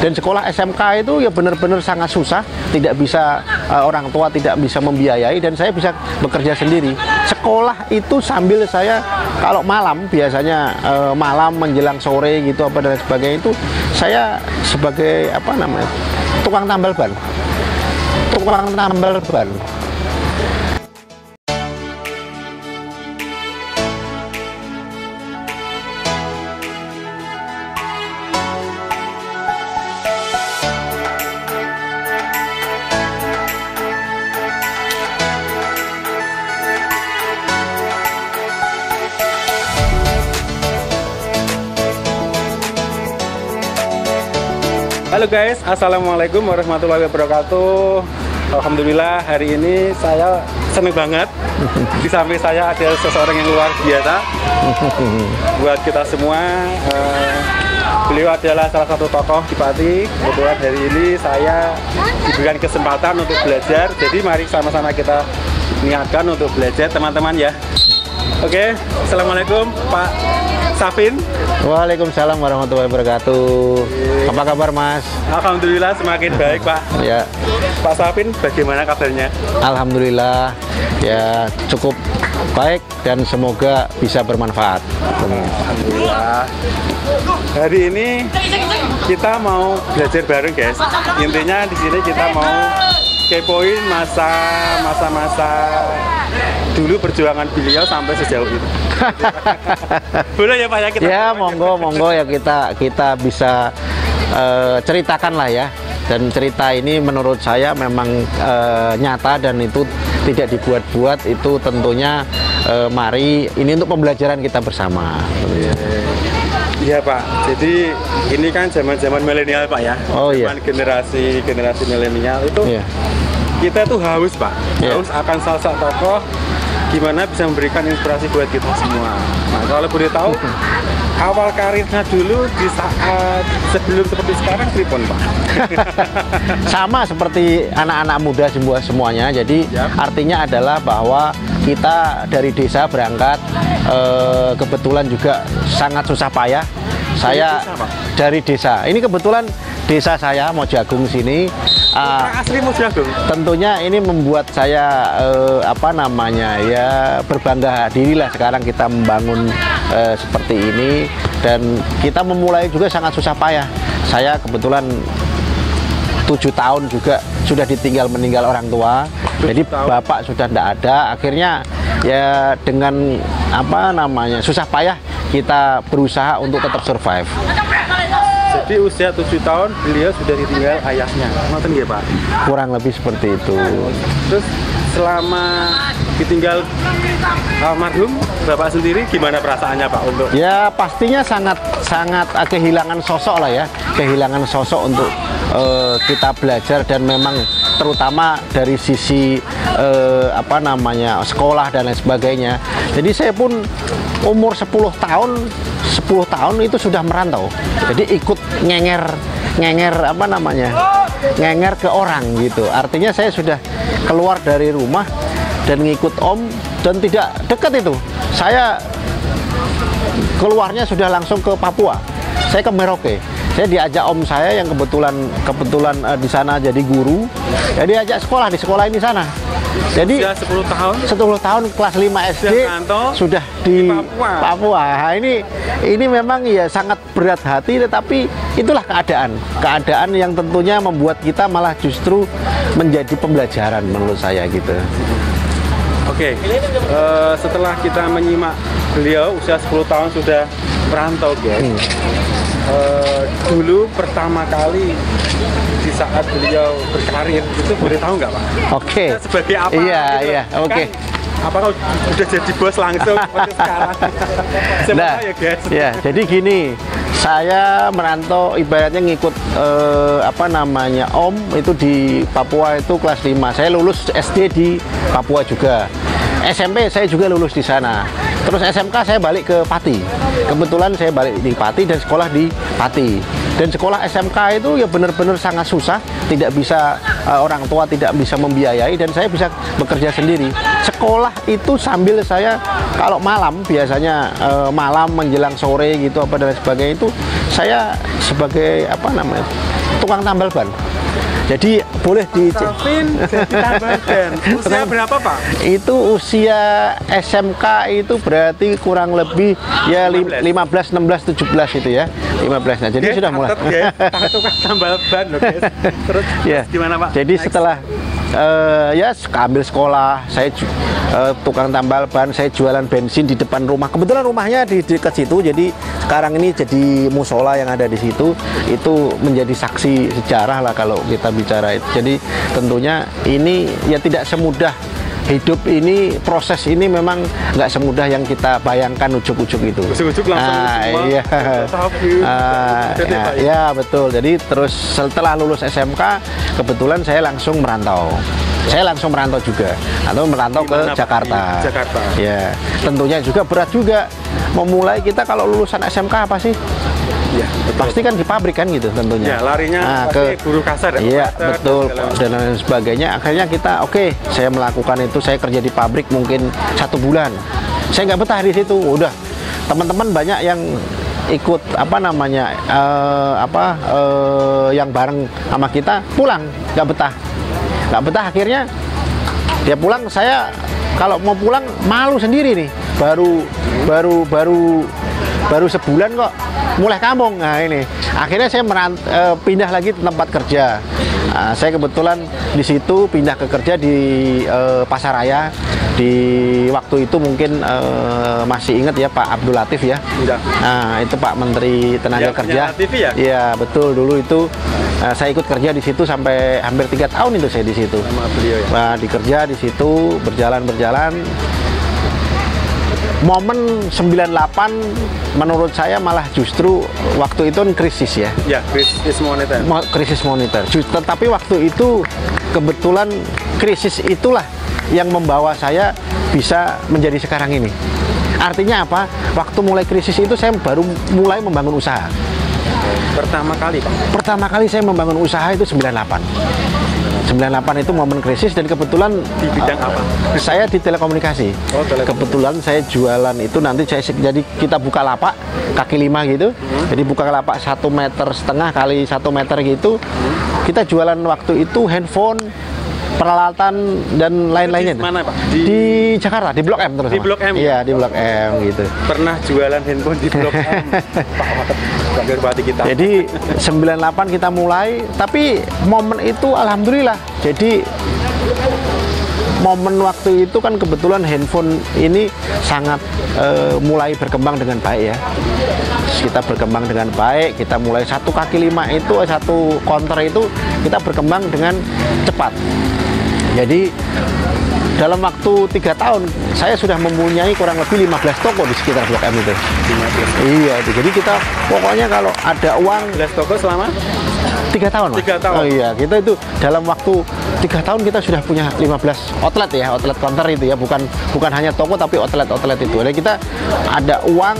Dan sekolah SMK itu ya benar-benar sangat susah, tidak bisa orang tua tidak bisa membiayai, dan saya bisa bekerja sendiri. Sekolah itu sambil saya kalau malam biasanya malam menjelang sore gitu apa dan sebagainya, itu saya sebagai apa namanya tukang tambal ban. Halo guys, assalamualaikum warahmatullahi wabarakatuh. Alhamdulillah hari ini saya seneng banget. Di samping saya ada seseorang yang luar biasa. Buat kita semua, beliau adalah salah satu tokoh di Pati. Kebetulan hari ini saya diberikan kesempatan untuk belajar. Jadi mari sama-sama kita niatkan untuk belajar teman-teman ya. Oke, assalamualaikum Pak Safin. Waalaikumsalam warahmatullahi wabarakatuh. Apa kabar Mas? Alhamdulillah semakin baik Pak. Ya. Pak Safin, bagaimana kabarnya? Alhamdulillah ya cukup baik dan semoga bisa bermanfaat. Alhamdulillah. Hari ini kita mau belajar bareng guys. Intinya di sini kita mau kepoin masa-masa dulu perjuangan beliau sampai sejauh itu. Boleh ya Pak ya kita? Ya monggo ya kita bisa ceritakan lah ya. Dan cerita ini menurut saya memang nyata dan itu tidak dibuat-buat. Itu tentunya mari ini untuk pembelajaran kita bersama. Iya Pak. Jadi ini kan zaman-zaman milenial Pak ya. Oh iya. Generasi milenial itu kita tuh haus Pak. Haus akan sosok tokoh gimana bisa memberikan inspirasi buat kita semua. Nah kalau boleh tahu awal karirnya dulu di saat sebelum seperti sekarang pripun Pak? Sama seperti anak-anak muda semuanya. Jadi artinya adalah bahwa kita dari desa berangkat, kebetulan juga sangat susah payah. Saya dari desa. Ini kebetulan desa saya Mojagung sini. Asli Mojagung. Tentunya ini membuat saya apa namanya ya berbangga dirilah sekarang kita membangun seperti ini, dan kita memulai juga sangat susah payah. Saya kebetulan 7 tahun juga sudah ditinggal meninggal orang tua. Jadi bapak sudah tidak ada. Akhirnya ya dengan apa namanya susah payah kita berusaha untuk tetap survive. Jadi usia 7 tahun beliau sudah ditinggal ayahnya. Ngoten nggih Pak? Kurang lebih seperti itu. Terus selama ditinggal almarhum Bapak sendiri gimana perasaannya Pak untuk? Ya pastinya sangat kehilangan sosok lah ya. Kehilangan sosok untuk kita belajar, dan memang terutama dari sisi apa namanya sekolah dan lain sebagainya. Jadi saya pun umur 10 tahun itu sudah merantau. Jadi ikut ngenger apa namanya? Ngenger ke orang gitu. Artinya saya sudah keluar dari rumah dan ngikut om, dan tidak dekat itu. Saya keluarnya sudah langsung ke Papua. Saya ke Merauke. Saya diajak om saya yang kebetulan di sana jadi guru. Ya diajak sekolah di sekolah ini sana. Jadi 10 tahun kelas 5 SD sudah di Papua. Nah, ini memang ya sangat berat hati, tetapi itulah keadaan yang tentunya membuat kita malah justru menjadi pembelajaran menurut saya gitu. Oke, setelah kita menyimak beliau usia 10 tahun sudah merantau guys. Dulu pertama kali di saat beliau berkarir itu boleh tahu nggak Pak? Oke. Sebagai apa? Iya, oke. Apakah udah jadi bos langsung seperti sekarang? Nah, ya guys. Ya, jadi gini, saya merantau ibaratnya ngikut apa namanya om itu di Papua itu kelas 5. Saya lulus SD di Papua juga. SMP saya juga lulus di sana. Terus SMK saya balik ke Pati. Kebetulan saya balik di Pati dan sekolah di Pati. Dan sekolah SMK itu ya benar-benar sangat susah, tidak bisa orang tua tidak bisa membiayai, dan saya bisa bekerja sendiri. Sekolah itu sambil saya kalau malam biasanya malam menjelang sore gitu apa dan sebagainya, itu saya sebagai apa namanya tukang tambal ban. Jadi boleh Calvin jadi tambal ban. Usia berapa Pak? Itu usia SMK itu berarti kurang lebih ya 15, 16, 17 itu ya. 15. Nah, jadi sudah mulai. Tukang tambal ban loh guys. Terus Ya. gimana Pak? Jadi setelah ya ambil sekolah, saya tukang tambal ban, saya jualan bensin di depan rumah. Kebetulan rumahnya di dekat situ, jadi sekarang ini jadi musola yang ada di situ. Itu menjadi saksi sejarah lah kalau kita bicara itu. Jadi tentunya ini ya tidak semudah hidup ini, proses ini memang nggak semudah yang kita bayangkan ujuk-ujuk itu. Ujuk-ujuk langsung semua. Iya. Ya betul. Jadi terus setelah lulus SMK, kebetulan saya langsung merantau. Saya langsung merantau juga, atau merantau ke Jakarta. Jakarta. Ya, tentunya juga berat juga. Memulai kita kalau lulusan SMK apa sih? Ya, Pasti kan di pabrik kan gitu tentunya. Ya, larinya pasti buruh kasar ya. Iya, betul. Dan lain sebagainya. Akhirnya kita oke, saya melakukan itu, saya kerja di pabrik mungkin 1 bulan. Saya nggak betah di situ. Udah, teman-teman banyak yang ikut apa namanya yang bareng sama kita pulang, nggak betah. Akhirnya dia pulang, saya kalau mau pulang malu sendiri nih. Baru sebulan kok mulai kampung. Nah ini akhirnya saya pindah lagi ke tempat kerja. Saya kebetulan di situ pindah ke kerja di Pasaraya. Di waktu itu mungkin masih ingat ya Pak Abdul Latif ya. Nah itu Pak Menteri Tenaga Kerja. Ya? Iya betul, dulu itu saya ikut kerja di situ sampai hampir 3 tahun itu saya di situ. Sama beliau ya. Nah, dikerja di situ berjalan. Momen 98 menurut saya malah justru waktu itu krisis ya. Ya, krisis moneter. Krisis moneter. Tetapi waktu itu kebetulan krisis itulah yang membawa saya bisa menjadi sekarang ini. Artinya apa? Waktu mulai krisis itu saya baru mulai membangun usaha. Pertama kali Pak? Pertama kali saya membangun usaha itu 98 itu momen krisis, dan kebetulan di bidang apa? Saya di telekomunikasi. Kebetulan saya jualan itu nanti jadi kita buka lapak kaki 5 gitu. Jadi buka lapak 1,5 meter kali 1 meter gitu. Kita jualan waktu itu handphone, peralatan dan lain-lainnya. Di mana Pak? Di Jakarta, di Blok M terus. Di Blok M? Iya, di Blok M gitu. Pernah jualan handphone di Blok M? Pak kita. Jadi 98 kita mulai, tapi momen itu alhamdulillah. Jadi momen waktu itu kan kebetulan handphone ini sangat mulai berkembang dengan baik ya. Kita berkembang dengan baik, kita mulai 1 kaki 5 itu, 1 counter itu kita berkembang dengan cepat. Jadi dalam waktu 3 tahun saya sudah mempunyai kurang lebih 15 toko di sekitar Blok M itu. Iya, jadi kita pokoknya kalau ada uang 15 toko selama 3 tahun Mas. 3 tahun. Oh iya, kita itu dalam waktu 3 tahun kita sudah punya 15 outlet ya, outlet counter itu ya, bukan hanya toko tapi outlet itu. Jadi kita ada uang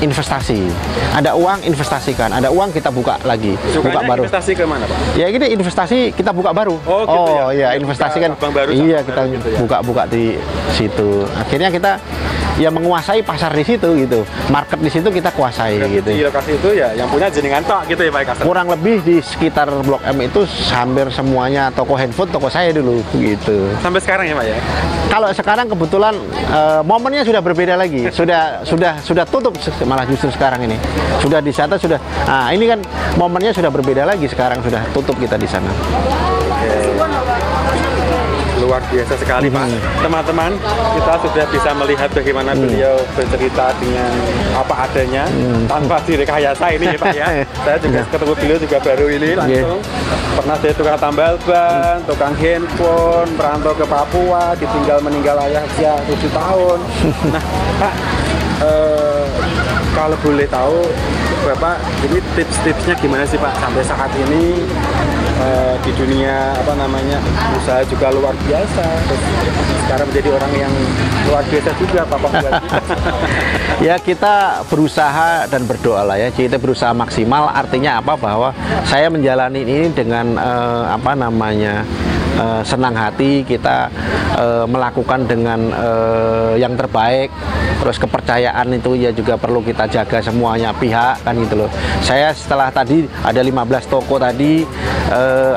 investasi, ada uang investasikan, ada uang kita buka lagi, buka baru. Investasi ke mana Pak? Ya gini, investasi kita buka baru. Oh, gitu ya? Iya, investasi kan. Baru iya, kita gitu ya? buka di situ. Akhirnya kita ya menguasai pasar di situ gitu, market di situ kita kuasai. Berarti gitu. Di lokasi itu ya yang punya jenengan tok gitu ya Pak Kasar. Kurang lebih di sekitar Blok M itu hampir semuanya toko handphone toko saya dulu gitu. Sampai sekarang ya Pak ya? Kalau sekarang kebetulan momennya sudah berbeda lagi, sudah tutup malah justru sekarang ini. Sudah di sana sudah. Nah, ini kan momennya sudah berbeda lagi, sekarang sudah tutup kita di sana. Luar biasa sekali Pak. Teman-teman, kita sudah bisa melihat bagaimana beliau bercerita dengan apa adanya tanpa direkayasa ini ya Pak ya. Saya juga ketemu beliau juga baru ini langsung. Pernah saya tukang tambal ban, tukang handphone, merantau ke Papua, ditinggal meninggal ayah usia 7 tahun. Nah Pak, kalau boleh tahu Bapak, ini tips-tipsnya gimana sih Pak sampai saat ini di dunia apa namanya usaha juga luar biasa, terus sekarang menjadi orang yang luar biasa juga Pak buat kita. Ya kita berusaha dan berdoa lah ya, kita berusaha maksimal. Artinya apa? Bahwa saya menjalani ini dengan apa namanya senang hati, kita melakukan dengan yang terbaik. Terus kepercayaan itu ya juga perlu kita jaga semuanya pihak kan gitu loh. Saya setelah tadi ada 15 toko tadi,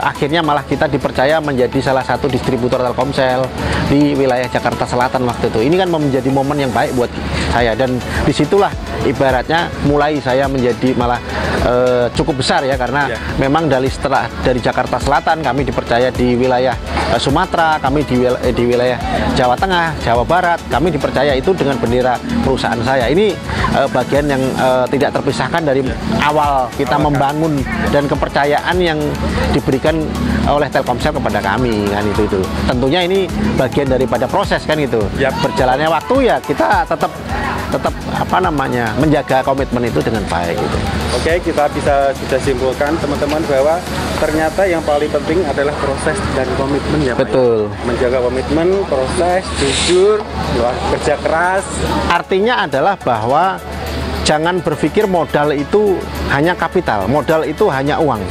akhirnya malah kita dipercaya menjadi salah satu distributor Telkomsel di wilayah Jakarta Selatan waktu itu. Ini kan menjadi momen yang baik buat saya, dan disitulah ibaratnya mulai saya menjadi malah cukup besar ya, karena memang dari Jakarta Selatan kami dipercaya di wilayah Sumatera, kami di wilayah Jawa Tengah, Jawa Barat, kami dipercaya itu dengan bendera perusahaan saya. Ini bagian yang tidak terpisahkan dari awal kita membangun, dan kepercayaan yang diberikan oleh Telkomsel kepada kami kan itu. Tentunya ini bagian daripada proses kan itu. Berjalannya waktu ya kita tetap apa namanya menjaga komitmen itu dengan baik gitu. Oke, kita bisa simpulkan teman-teman bahwa ternyata yang paling penting adalah proses dan komitmen ya Pak. Betul. Menjaga komitmen, proses, jujur, kerja keras. Artinya adalah bahwa jangan berpikir modal itu hanya kapital, modal itu hanya uang.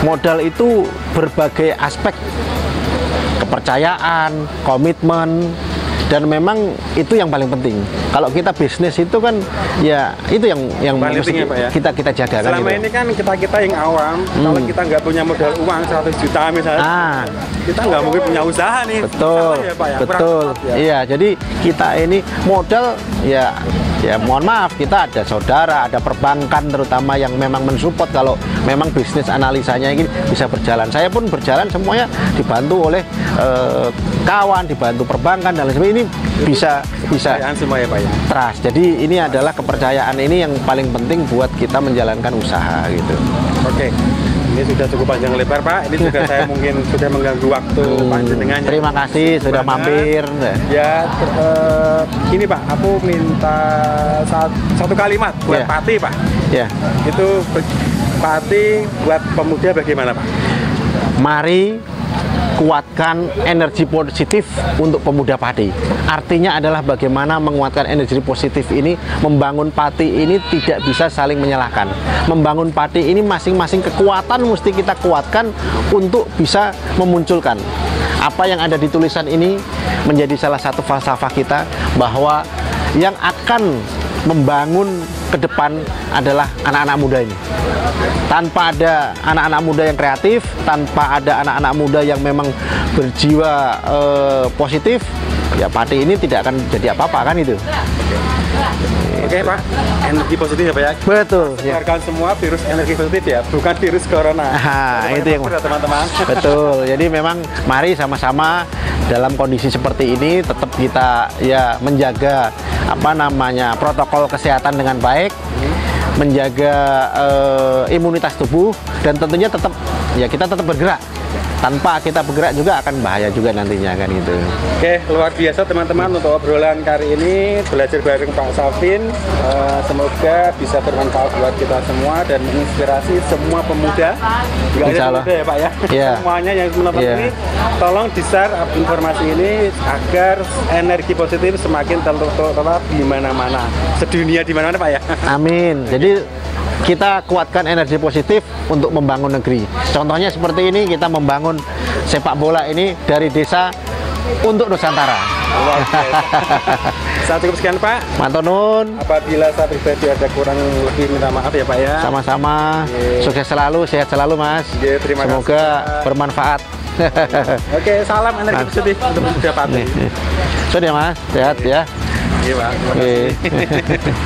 Modal itu berbagai aspek, kepercayaan, komitmen, dan memang itu yang paling penting. Kalau kita bisnis itu kan ya itu yang paling penting ya Pak ya. Kita jaga. Selama kan ini kan kita yang awam, kalau kita nggak punya modal uang 100 juta misalnya, kita nggak mungkin punya usaha nih. Betul, ya, Pak, ya? betul. Iya, jadi kita ini modal ya mohon maaf, kita ada saudara, ada perbankan terutama yang memang mensupport kalau memang bisnis analisanya ini bisa berjalan. Saya pun berjalan semuanya dibantu oleh kawan, dibantu perbankan dan lain sebagainya. Ini bisa semua ya Pak ya. Trust. Jadi ini adalah kepercayaan ini yang paling penting buat kita menjalankan usaha gitu. Oke. Ini sudah cukup panjang lebar Pak. Ini juga saya mungkin sudah mengganggu waktu panjenengan. Terima kasih sudah mampir. Ya, ini Pak, aku minta satu kalimat buat Pati Pak. Ya. Itu Pati buat pemuda bagaimana Pak? Mari kuatkan energi positif untuk pemuda Pati. Artinya adalah bagaimana menguatkan energi positif ini, membangun Pati ini tidak bisa saling menyalahkan. Membangun Pati ini masing-masing kekuatan mesti kita kuatkan untuk bisa memunculkan. Apa yang ada di tulisan ini menjadi salah satu falsafah kita, bahwa yang akan membangun ke depan adalah anak-anak muda ini. Tanpa ada anak-anak muda yang kreatif, tanpa ada anak-anak muda yang memang berjiwa positif, ya Pati ini tidak akan jadi apa-apa kan itu. Oke Pak, energi positif ya Pak ya. Betul. Sebarkan semua virus energi positif ya, bukan virus corona. Itu yang teman-teman. Betul. Jadi memang mari sama-sama dalam kondisi seperti ini tetap kita ya menjaga protokol kesehatan dengan baik, menjaga imunitas tubuh, dan tentunya kita tetap bergerak. Tanpa kita bergerak juga akan bahaya juga nantinya kan gitu. Oke, luar biasa teman-teman untuk obrolan kali ini, belajar bareng Pak Safin. Semoga bisa bermanfaat buat kita semua dan menginspirasi semua pemuda. Insya Allah. Pemuda ya Pak ya. Semuanya yang menonton ini, tolong di-share informasi ini agar energi positif semakin tertera di mana-mana, sedunia di mana-mana Pak ya. Amin. Jadi kita kuatkan energi positif untuk membangun negeri. Contohnya seperti ini, kita membangun sepak bola ini dari desa untuk Nusantara. Saya cukup sekian Pak. Matur nuwun. Apabila saya pribadi ada kurang lebih minta maaf ya Pak ya. Sama-sama. Sukses selalu, sehat selalu Mas. Terima kasih. Semoga bermanfaat. Oke, salam energi positif untuk pemuda Pati. Sudah Mas, sehat ya. Iya Pak. Terima kasih.